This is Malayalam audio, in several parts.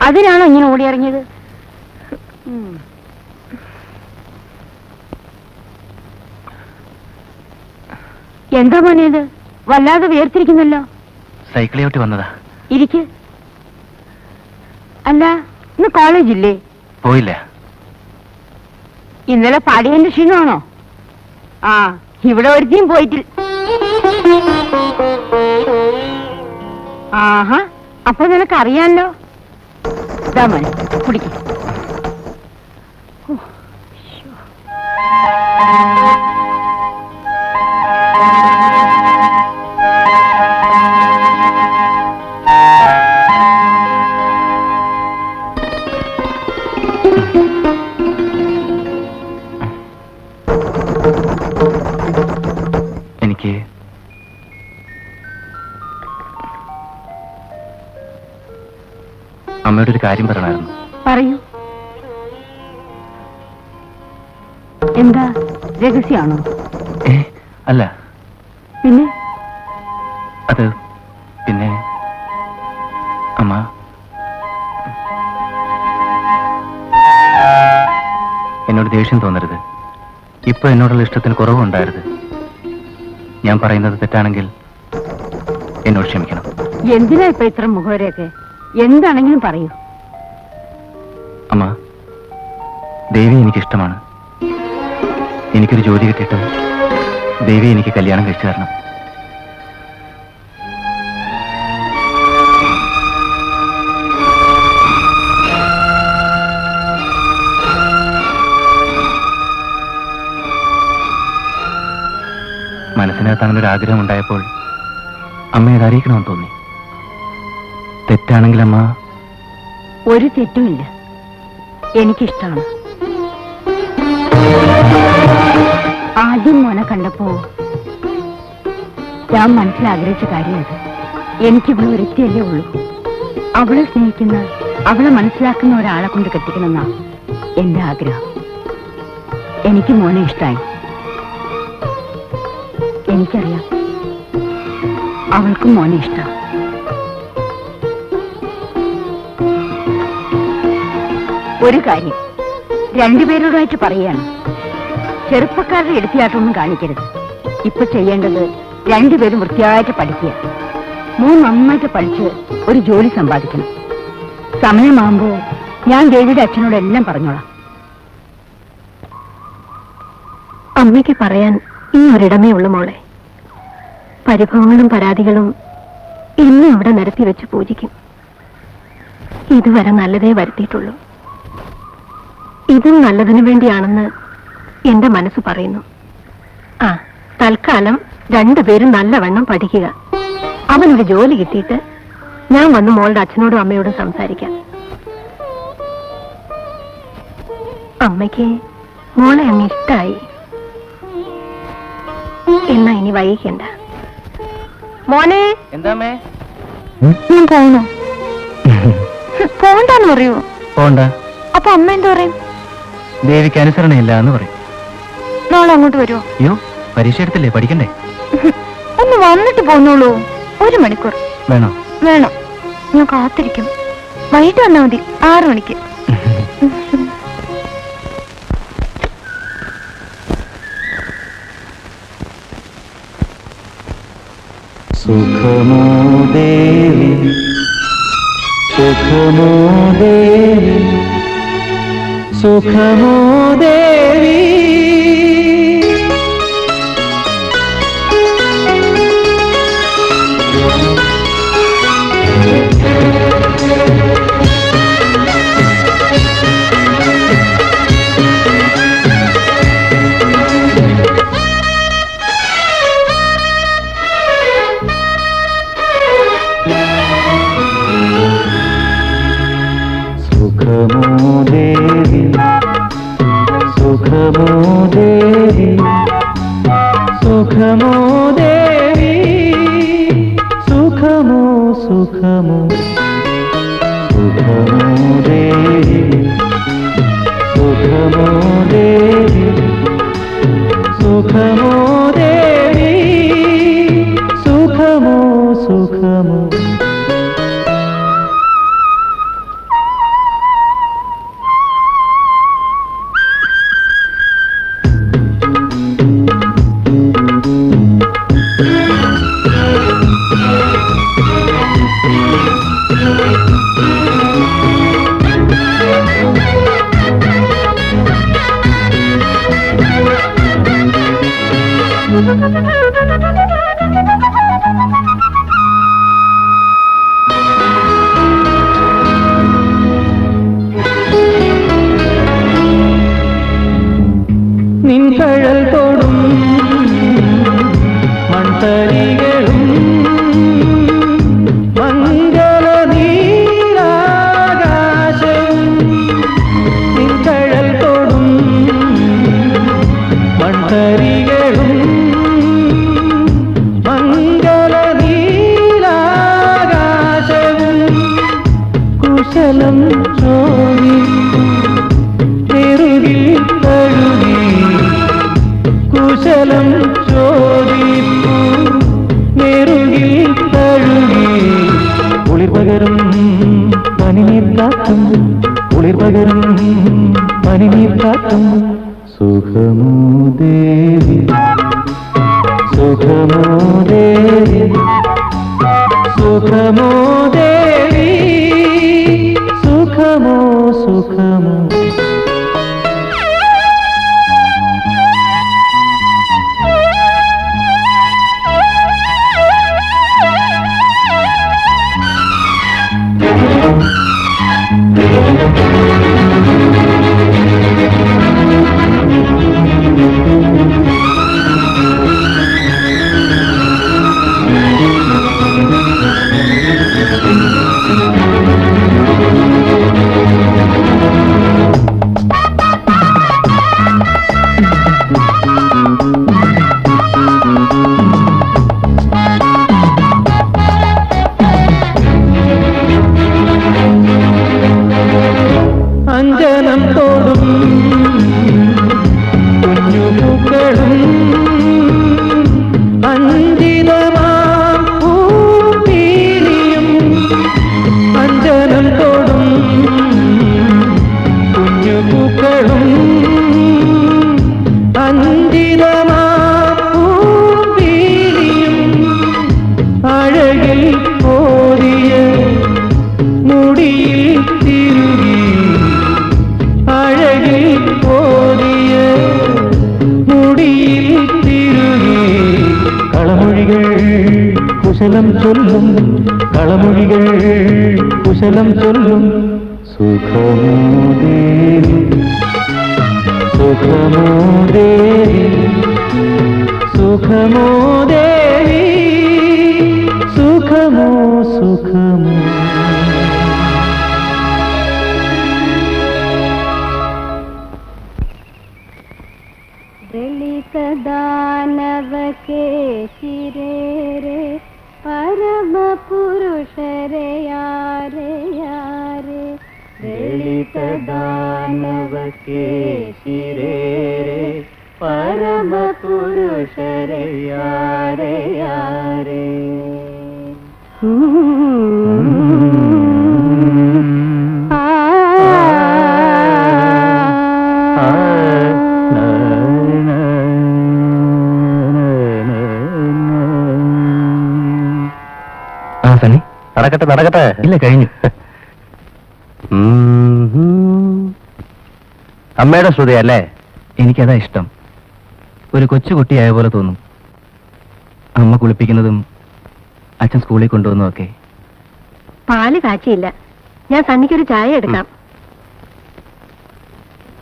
അതിനാണോ ഇങ്ങനെ ഓടിയിറങ്ങിയത്? എന്താ മോനേത്? വല്ലാതെ വേർതിരിക്കുന്നല്ലോ. സൈക്കിളെ ഓട്ടി വന്നതാ. ഇരിക്ക്. അല്ല, ഇന്ന് കോളേജില്ലേ? പോയില്ല. ഇന്നലെ പാടിയതിന്റെ ക്ഷീണമാണോ? ആ, ഇവിടെ ഒരുത്തിയും പോയിട്ടില്ല. ആഹാ, അപ്പൊ നിനക്ക് അറിയാലോ. ഇതാ മോനെ, കുടിക്ക. എനിക്ക് അമ്മയോട് ഒരു കാര്യം പറയണമായിരുന്നു. പറയൂ. എന്താ, രഹസ്യമാണോ? അല്ല. പിന്നെ? അത് പിന്നെ അമ്മ, എന്നോട് ദേഷ്യം തോന്നരുത്. ഇപ്പൊ എന്നോടുള്ള ഇഷ്ടത്തിന് കുറവുണ്ടായിരുന്നു. ഞാൻ പറയുന്നത് തെറ്റാണെങ്കിൽ എന്നോട് ക്ഷമിക്കണം. എന്തിനാ ഇപ്പൊ ഇത്ര മുഖവരെയൊക്കെ? എന്താണെങ്കിലും പറയൂ. അമ്മ, ദേവി എനിക്കിഷ്ടമാണ്. എനിക്കൊരു ജോലി കിട്ടിയിട്ട് ദേവി എനിക്ക് കല്യാണം കഴിച്ചു തരണം. മനസ്സിനകത്ത് അങ്ങനെ ഒരു ആഗ്രഹം ഉണ്ടായപ്പോൾ അമ്മയെ അറിയിക്കണമെന്ന് തോന്നി. തെറ്റാണെങ്കിൽ അമ്മ? ഒരു തെറ്റുമില്ല, എനിക്കിഷ്ടമാണ്. ആദ്യം മോനെ കണ്ടപ്പോ ഞാൻ മനസ്സിലാഗ്രഹിച്ച കാര്യം അത്. എനിക്കിവിടെ ഒരുത്തിയല്ലേ ഉള്ളൂ. അവളെ സ്നേഹിക്കുന്ന, അവളെ മനസ്സിലാക്കുന്ന ഒരാളെ കൊണ്ട് കെട്ടിക്കണമെന്നാ എന്റെ ആഗ്രഹം. എനിക്ക് മോനെ ഇഷ്ടമായി. എനിക്കറിയാം അവൾക്കും മോനെ ഇഷ്ടം. ഒരു കാര്യം രണ്ടുപേരോടായിട്ട് പറയാണ്, ചെറുപ്പക്കാരുടെ എടുത്തിയാട്ടൊന്നും കാണിക്കരുത്. ഇപ്പൊ ചെയ്യേണ്ടത് രണ്ടുപേരും വൃത്തിയായിട്ട് പഠിക്കുക. മോൻ നന്നായിട്ട് പഠിച്ച് ഒരു ജോലി സമ്പാദിക്കണം. സമയമാകുമ്പോ ഞാൻ ദേവിയുടെ അച്ഛനോടെല്ലാം പറഞ്ഞോളാം. അമ്മയ്ക്ക് പറയാൻ ഈ ഒരിടമേ ഉള്ളു മോളെ. പരിഭവങ്ങളും പരാതികളും ഇന്നും ഇവിടെ നിരത്തി വെച്ച് പൂജിക്കും. ഇതുവരെ നല്ലതേ വരുത്തിയിട്ടുള്ളൂ. ഇതും നല്ലതിനു വേണ്ടിയാണെന്ന് എന്റെ മനസ്സ് പറയുന്നു. ആ, തൽക്കാലം രണ്ടുപേരും നല്ലവണ്ണം പഠിക്കുക. അവനൊരു ജോലി കിട്ടിയിട്ട് ഞാൻ വന്ന് മോളുടെ അച്ഛനോടും അമ്മയോടും സംസാരിക്കാം. അമ്മയ്ക്ക് മോളെ അങ്ങ് ഇഷ്ടായി. എന്നാ ഇനി വൈകിക്കണ്ട. മോനെ, എന്താമേ? ഞാൻ പോണോ? പോണ്ടെന്ന് പറയൂ. പോണ്ട. അപ്പൊ അമ്മ എന്താ പറയും? ദേവിക്ക് അനുസരണയില്ല എന്ന് പറയും. നാളെ അങ്ങോട്ട് വരുമോ? അയ്യോ, പരീക്ഷ എടുത്തില്ലേ, പഠിക്കണ്ടേ? ഒന്ന് വന്നിട്ട് പോന്നോളൂ. 1 മണിക്കൂർ വേണോ? വേണം. ഞാൻ കാത്തിരിക്കും. വൈകിട്ട് വന്നാൽ മതി, 6 മണിക്ക്. സുഖമോ ദേവി, സുഖമോ ദേവി, സുഖമോ ദേവി. സുഖമോ ദേവി, സുഖമോ ദേവി സുഖമോ ദേവി സുഖമോ സുഖമോ സുഖമോ ദേവി സുഖമോ ദേവി സുഖമോ ദേവി സുഖമോ സുഖമോ നിൻകഴൽ തൊടും മൺതരികളും മംഗള നീരാകാശവും നിൻകഴൽ തൊടും മൺതരികളും മംഗള നീരാകാശവും കുശലം ചോദിക്കും നെറുകിൽ തഴുകി കുശലം ചോദിപ്പു നെറുകിൽ തഴുകി കുളിർപകരും പനിനീർ കാറ്റും കുളിർപകരും പനിനീർ കാറ്റും സുഖമോ ദേവി സുഖമോ ദേവി സുഖമോ ദേവി സുഖമോ സുഖമോ അഞ്ജനം തോടും കുഞ്ഞുപൂക്കളും അഞ്ജിതമാം പൂപ്പീലിയും അഞ്ജനം തോടും കുഞ്ഞുപൂക്കളും അഞ്ജിതമാം പൂപ്പീലിയും അഴകിൽ കോരിയ മുടിയിൽ തിരുകി അഴകിൽ കോരിയ മുടിയിൽ തിരുകി കളമൊഴികൾ കുശലം ചൊല്ലും കളമൊഴികൾ കുശലം ചൊല്ലും സുഖമോ ദേവി സുഖമോ ദേവി സുഖമോ ദേവി സുഖമോ സുഖമോ ദളിത ദാനവ കേശിരേ രേ പരമ പുരുഷരേ യാരേ യാരേ ദളിത ദാനവ കേശിരേ രേ പരമ പുരുഷരേ യാരേ യാരേ സണ്ണി നടക്കട്ടെ നടക്കട്ടെ ഇല്ല കഴിഞ്ഞു അമ്മയുടെ ശ്രുതിയല്ലേ? എനിക്കതാ ഇഷ്ടം. ഒരു കൊച്ചുകുട്ടിയായ പോലെ തോന്നും. അമ്മ കുളിപ്പിക്കുന്നതും അച്ഛൻ സ്കൂളിൽ കൊണ്ടുവന്നതൊക്കെ. പാല് കാച്ചിയില്ല, ഞാൻ സണ്ണിക്കൊരു ചായ എടുക്കാം.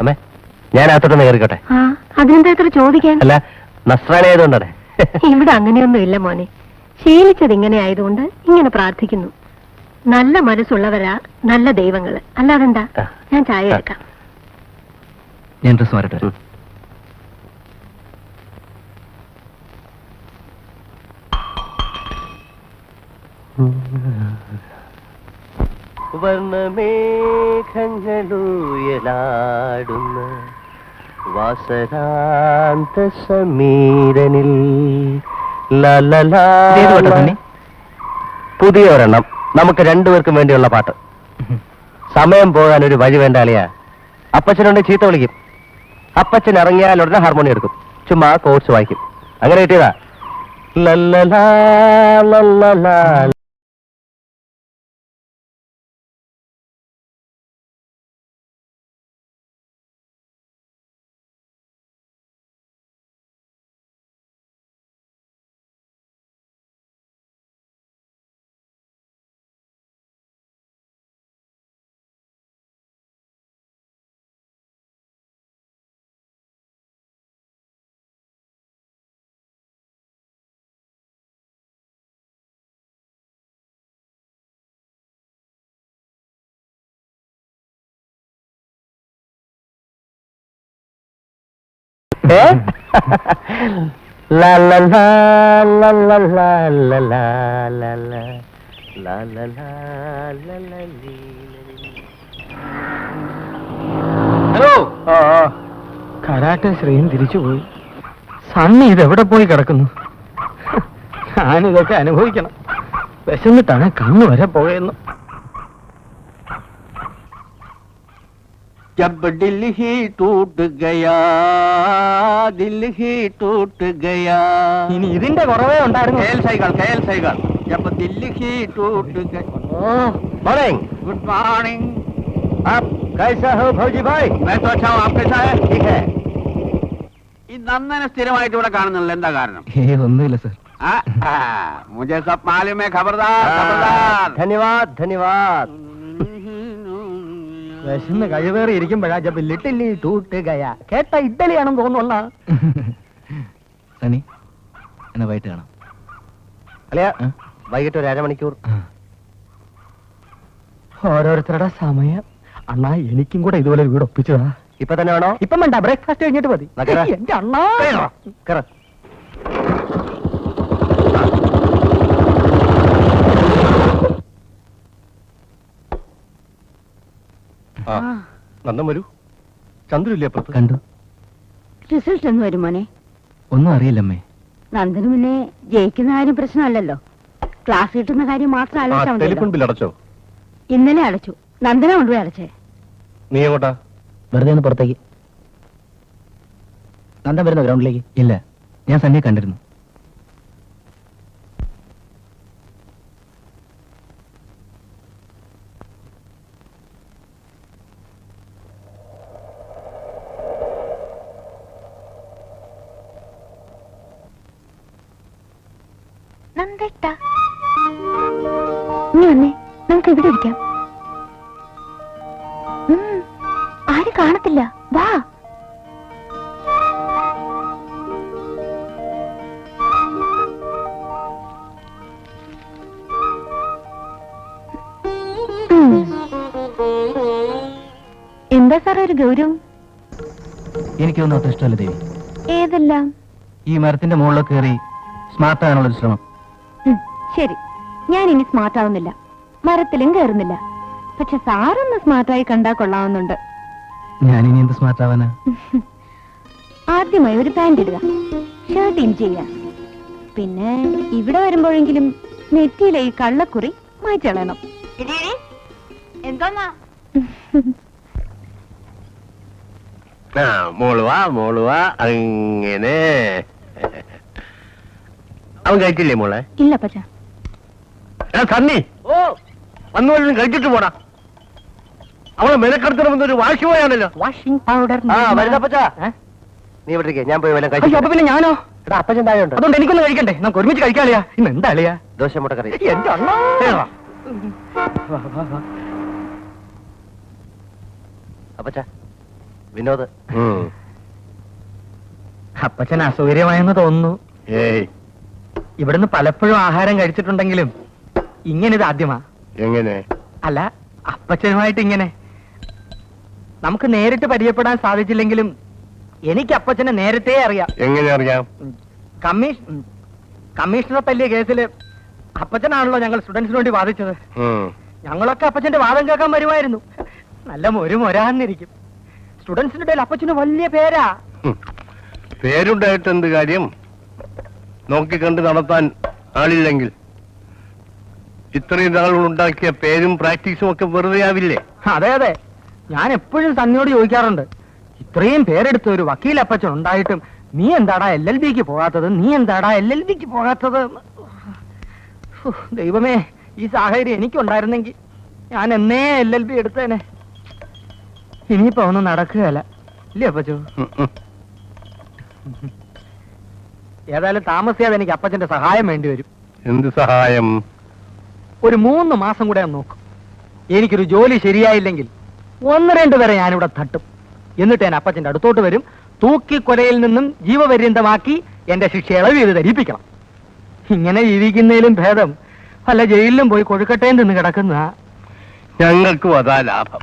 അമ്മേ ഞാൻ അകത്തോട്ടൊന്ന് കയറിക്കോട്ടെ. ആ അതിനെന്താ ഇത്ര ചോദിക്കാൻ? അല്ല നസ്രാണി ആയതുകൊണ്ടാണ്. ഇവിടെ അങ്ങനെയൊന്നും ഇല്ല മോനെ, ശീലിച്ചത് ഇങ്ങനെ ആയതുകൊണ്ട് ഇങ്ങനെ പ്രാർത്ഥിക്കുന്നു. നല്ല മനസ്സുള്ളവരാ നല്ല ദൈവങ്ങള്, അല്ലാതെന്താ. ഞാൻ ചായ എടുക്കാം. ഞാൻ ഡ്രസ് മാറട്ടെ. വർണ്ണമേഘങ്ങളുയലാടുന്ന വാസരാന്ത സമീരനിൽ ഇതേത് പാട്ടാ സണ്ണി? പുതിയ ഒരെണ്ണം നമുക്ക് രണ്ടുപേർക്കും വേണ്ടിയുള്ള പാട്ട്. സമയം പോകാൻ ഒരു വഴി വേണ്ട അളിയാ. അപ്പച്ചനുണ്ട് ചീത്ത വിളിക്കും. അപ്പച്ചൻ ഇറങ്ങിയാൽ ഉടനെ ഹാർമോണിയം എടുക്കും. ചുമ്മാ കോഴ്സ് വായിക്കും. അങ്ങനെ കിട്ടിയതാ. ലല്ലലാ ലല്ലലാ. La la la la la la la la la la la la la la la. Hello. Karate ശ്രീയും തിരിച്ചുപോയി. സണ്ണി ഇതെവിടെ പോയി കിടക്കുന്നു? ഞാനിതൊക്കെ അനുഭവിക്കണം. വിശന്നിട്ടാണ് കണ്ണു വരെ പോയെന്ന്. जब दिल ही टूट गया दिल ही टूट गया ഇനി ഇതിന്റെ കുറവേ ഉണ്ടായിരുന്നു. खेल साइकिल जब दिल ही टूट गया मॉर्निंग. गुड मॉर्निंग आप कैसा हो भौजी भाई? मैं तो अच्छा हूँ आप कैसा है ठीक है. ഈ നന്ദനെ സ്ഥിരമായിട്ട് ഇവിടെ കാണുന്നില്ല എന്താ കാരണം ഒന്നുമില്ല സർ. मुझे सब मालूम है खबरदार खबरदार धन्यवाद धन्यवाद. വിശന്ന് കഴിവേറി ഇരിക്കുമ്പോഴാ ജബ് ലിറ്റിൽ ടൂട്ട് ഗയാ. കേട്ട ഇഡ്ഡലിയാണെന്ന് തോന്നുന്ന. സനി എന്നാ വൈകിട്ട് കാണാം. അല്ലയാ വൈകിട്ട് ഒരു അരമണിക്കൂർ. ഓരോരുത്തരുടെ സമയം. അണ്ണാ എനിക്കും കൂടെ ഇതുപോലെ ഒരു വീട് ഒപ്പിച്ചതാ. ഇപ്പൊ തന്നെ വേണോ? ഇപ്പം വേണ്ട, ബ്രേക്ക്ഫാസ്റ്റ് കഴിഞ്ഞിട്ട് മതി. നഗര. എന്റെ അണ്ണാ. കറ. നന്ദം വരൂ. ചന്ദ്രല്ലേ അപ്പുറത്ത്? കണ്ടു. റിസൾട്ട് എന്ന് വരും മോനെ. ഒന്നും അറിയില്ലമ്മേ. നന്ദന് പിന്നെ ജയിക്കുന്ന കാര്യം പ്രശ്നമല്ലല്ലോ. ക്ലാസ് കിട്ടുന്ന കാര്യം മാത്രം ആലോചിച്ചാൽ ടെലിഫോൺ മതിയല്ലോ. ബിൽ അടച്ചോ? ഇന്നലെ അടച്ചു. നന്ദന കൊണ്ടുപോയി അടച്ചേ. നീ എങ്ങോട്ടാ? വെറുതെ ഒന്ന് പുറത്തേക്ക്. നന്ദൻ വരുന്ന ഗ്രൗണ്ടിലേക്ക്? ഇല്ല, ഞാൻ സന്ധ്യ കണ്ടിരുന്നു. നന്ദേട്ടാ, നീ വന്നേ, നമുക്ക് ഇവിടെ ഇരിക്കാം. ആരും കാണത്തില്ല, വാ. എന്താ സാറേ ഒരു ഗൗരവം? എനിക്കൊന്നും അത്ര ഇഷ്ടമല്ല ദേവി. ഏതെല്ലാം? ഈ മരത്തിന്റെ മുകളിൽ കയറി സ്മാർട്ട് ആകാനുള്ളൊരു ശ്രമം. ശരി, ഞാൻ ഇനി സ്മാർട്ട് ആവുന്നില്ല, മരത്തിലും കയറുന്നില്ല. പക്ഷെ സാറൊന്ന് സ്മാർട്ടായി കണ്ടാ കൊള്ളാവുന്നുണ്ട്. ഞാനിനി എന്ത് സ്മാർട്ട് ആവാനാ? ആദ്യമായി ഒരു പാന്റ് ഇടുക, ഷർട്ട് ഇൻ ചെയ്യുക, പിന്നെ ഇവിടെ വരുമ്പോഴെങ്കിലും നെറ്റിയിലെ ഈ കള്ളക്കുറി മാറ്റിളയണം. എന്തോന്നാ? മോളുവാ അങ്ങനെ. അവൻ കഴിച്ചില്ലേ മോളെ? ഇല്ല പച്ച. സണ്ണി, ഓ വന്നു വല്ലതും കഴിച്ചിട്ട് പോടാ. അവളെ മെനക്കെടുത്തണമെന്നൊരു വാശി പോയാണല്ലോ. Washing powder. ആ വരുന്നപ്പച്ച, നീ ഇവിടെ ഇരിക്ക്, ഞാൻ പോയി വല്ലതും കഴിച്ചു. അപ്പൊ പിന്നെ ഞാനോ? എടാ അപ്പച്ചൻ താഴെ ഉണ്ട്. അതുകൊണ്ട് എനിക്കൊന്നും കഴിക്കണ്ടേ? നമുക്ക് ഒരുമിച്ച് കഴിക്കാളിയാ. ഇന്ന് എന്താ അളിയാ? ദോശ മുട്ടക്കറി. എന്റെ അണ്ണാ. അപ്പച്ച വിനോദ്. അപ്പച്ചൻ അസൗകര്യമായെന്ന് തോന്നുന്നു. ഏയ്, ഇവിടുന്ന് പലപ്പോഴും ആഹാരം കഴിച്ചിട്ടുണ്ടെങ്കിലും ഇങ്ങനെ ഇത് ആദ്യമാ. എങ്ങനെ? അല്ല, അപ്പച്ചനുമായിട്ട് ഇങ്ങനെ. നമുക്ക് നേരിട്ട് പരിചയപ്പെടാൻ സാധിച്ചില്ലെങ്കിലും എനിക്ക് അപ്പച്ചനെ നേരത്തെ അറിയാം. എങ്ങനെ അറിയാം? കമ്മീഷണറെ തല്ലിയ കേസിൽ അപ്പച്ചനാണല്ലോ ഞങ്ങൾ സ്റ്റുഡൻസിന് വേണ്ടി വാദിച്ചത്. ഞങ്ങളൊക്കെ അപ്പച്ചന്റെ വാദം കേൾക്കാൻ വരുമായിരുന്നു. നല്ല മൊരാന്നിരിക്കും. സ്റ്റുഡൻസിന്റെ ഇടയിൽ അപ്പച്ചന് വലിയ പേരാ. പേരുണ്ടായിട്ട് എന്ത് കാര്യം? നോക്കിക്കണ്ട് നടത്താൻ ആളില്ലെങ്കിൽ ഇത്രയും നാൾ ഉണ്ടാക്കിയ പേരും പ്രാക്ടീസും ഒക്കെ വെറുതെ ആവില്ലേ? അതെ അതെ, ഞാൻ എപ്പോഴും സണ്ണിയോട് ചോദിക്കാറുണ്ട്, ഇത്രയും പേരെടുത്ത ഒരു വക്കീൽ അപ്പച്ചൻ ഉണ്ടായിട്ടും നീ എന്താടാ LLBക്ക് പോകാത്തത്, നീ എന്താടാ LLBക്ക് പോകാത്തത്? ദൈവമേ, ഈ സാഹചര്യം എനിക്കുണ്ടായിരുന്നെങ്കിൽ ഞാൻ എന്നേ LLB എടുത്തേനെ. ഇനിയിപ്പോ ഒന്നും നടക്കുകയല്ല, ഇല്ലേ അപ്പച്ചോ? ഏതായാലും താമസിയാതെ എനിക്ക് അപ്പച്ചന്റെ സഹായം വേണ്ടി വരും. എന്ത് സഹായം? ഒരു 3 മാസം കൂടെ നോക്കും. എനിക്കൊരു ജോലി ശരിയായില്ലെങ്കിൽ 1-2 വരെ ഞാനിവിടെ തട്ടും. എന്നിട്ട് ഞാൻ അപ്പച്ചന്റെ അടുത്തോട്ട് വരും. തൂക്കിക്കൊലയിൽ നിന്നും ജീവപര്യന്തമാക്കി എന്റെ ശിക്ഷ ഇളവ് ചെയ്ത് ധരിപ്പിക്കണം. ഇങ്ങനെ ജീവിക്കുന്നതിലും ഭേദം വല്ല ജയിലിലും പോയി കൊഴുക്കട്ടേന്ന് നിന്ന് കിടക്കുന്ന. ഞങ്ങൾക്കും അതാ ലാഭം.